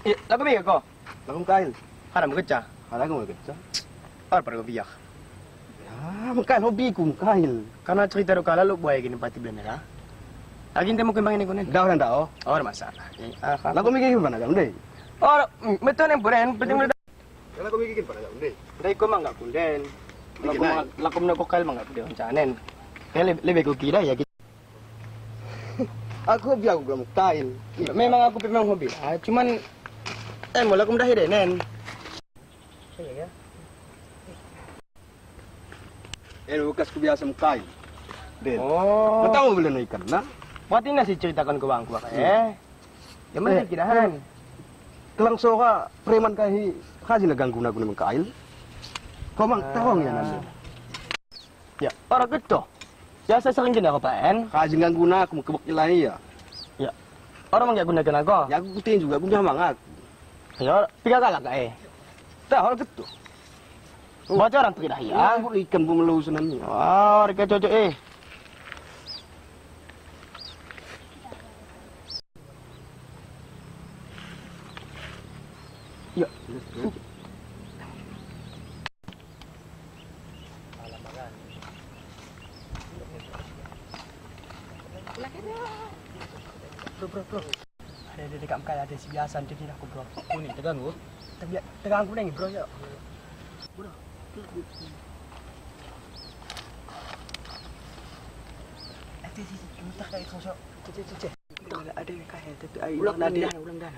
Lagu biyak ko. Lakum kail. Hana mo kerja. Hala ko magkatsa. Or para ko biyak. Makail hobi ko makail. Karena cerita ro kala lu buaya gini pati bener ha. Lagi temo kembangin ko nen. Daw na daw. Or masalah. Lakum migigil pa na unday. Or betul nen buren, penting mo. Lakum migigil pa na unday. Dai ko mangga kunden. Lakum na ko kail mangga kunden chanen. Kaya lebih ko kira ya. Aku hobi aku gak makail. Memang aku memang hobi. Cuman mo lakum dah hide nen. Iya ya. Bukas ko biasa makail. Den. Oh. Mataw mo bila na ikan na? Pati na si ceritakan ko bang kuwa eh. Yang penting kirahan. Kelangso ka, preman kahi, kaji naganggu na ko naman kail. Kau mang tawang yan ano. Ya, orang gitu. Biasa sering gini ako paen. Kaji ganggu na ako magkabak nilai ya. Ya, orang mang gunakan ako. Ya aku kutin juga, aku nyamangat. Ya, tiga kali ka eh. Dah, orang gitu. Baca orang pergi dah ya. Aku ikan pemelusunan ni. Wah, mereka cocok eh. Ya. Bro. Ada di dekat Mekah ada si biasa macam ni aku bro. Ni terganggu. Terganggu ni bro ya. Bro. Kita kayak sosok. Cek. Ada yang kaya tu air. Ulang dah.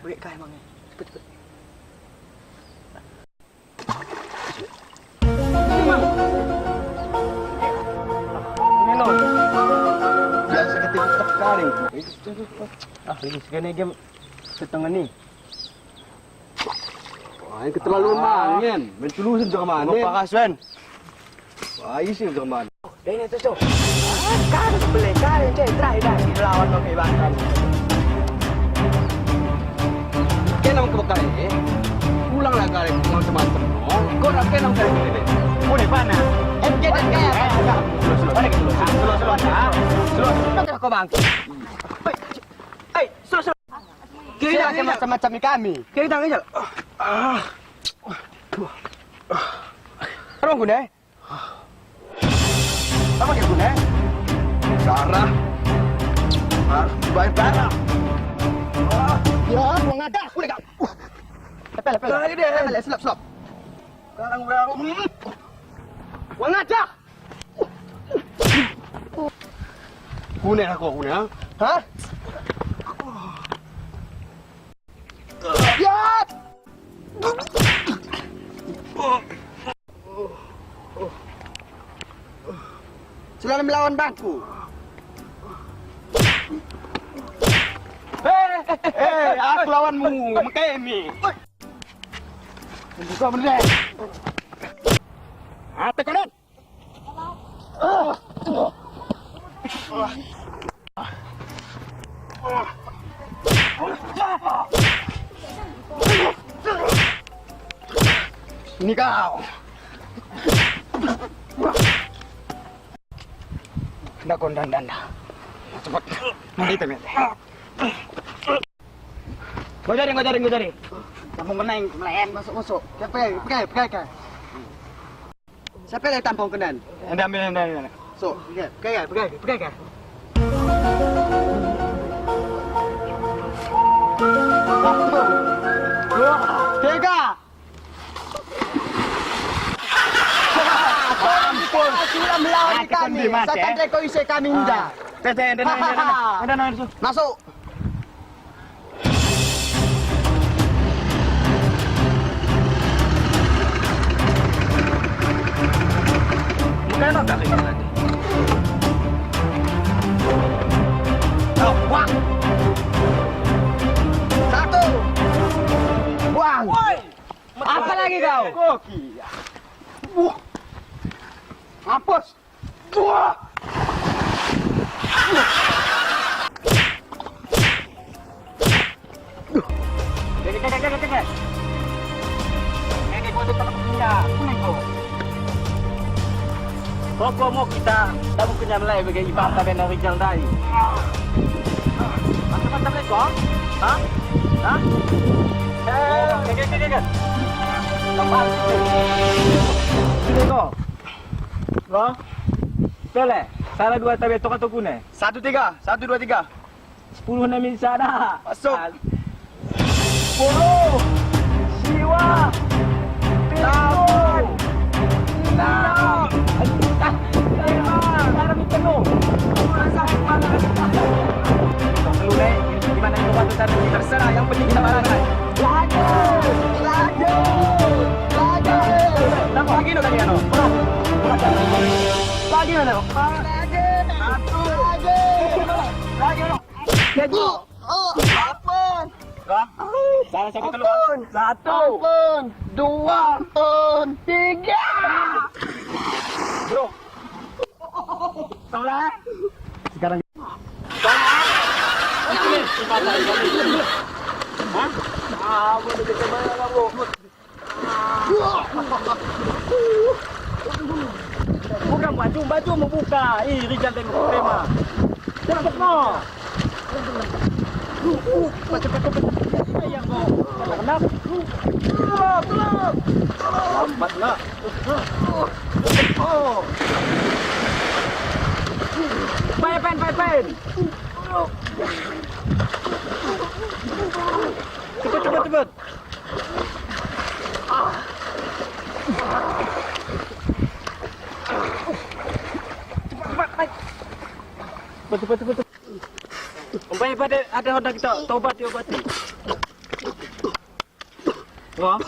Baik kaya mang. Cepet. Ini no. Biasa ketika terkaring. Lagi sekali game setengah ni. Wah, ini keterlaluan mangen. Menculusin juga mana? Bapak Kaswen. Wah, isi juga mana? Dah ini tu. Kan boleh kan cek try dah lawan kau kebantan. Kena mau kebakar ini. Pulang lah kali teman-teman. Kau nak kena mau kali ini. Boleh mana? MK dan kaya. Slow. Tak kau bang. Slow. Kita akan macam-macam kami. Kita aja. Apa guna? Apa yang guna? Darah. Bayar darah. Ya, buang ada. Boleh tak? Lepel. Lagi dia. Selap. Sekarang buang ada. Guna aku guna. Hah? Ya! Selalu melawan bangku. Aku lawanmu, Mekemi. Buka benda. Tekanan. Ini kau. Dah kondang danda. Cepat. Mari temen. Kau cari. Tampung kenang, melayan masuk. Pakai. Siapa yang tampung kenan? Ambil. So, pakai. Tiga. Sudah melawan kami. Sekarang kau isi kami indah. Masuk. Bukan apa ini nanti. Buang. Satu. Buang. Apa lagi kau? Koki. Wah. Hapus. Wah. Kek. Ini kau tu tak punya. Kuning kau. Pokok mo kita tak mungkin yang lain bagi ibadah benar rijal dari. Macam-macam lagi kau? Hah? Kan. Tempat. Sini kau. Kau. Pele. Salah dua tabi tok atau pune. 1, 3. 1, 2, 3. 10 na minsa dah. Masuk. 10. Siwa. 8. 6. Sekarang kita no. Perlu naik. Gimana itu batu tadi? Terserah, yang penting kita barangan. Laju. Nampak lagi no tadi ano? Lagi no. Lagi. Apun. Salah satu telur. Apun. 1. Apun. 2. Apun. 3. Bro. Tolak. Sekarang. Boleh kita bayar lah bro. Bukan baju membuka. Rijal tengok tema. Cepat no. Cepat. Yang kau. Kenap. Tolong. Lambatlah. Oh. Pen. Cepat. Cepat. Umpamanya pada ada hendak kita tobat diobati. Wah,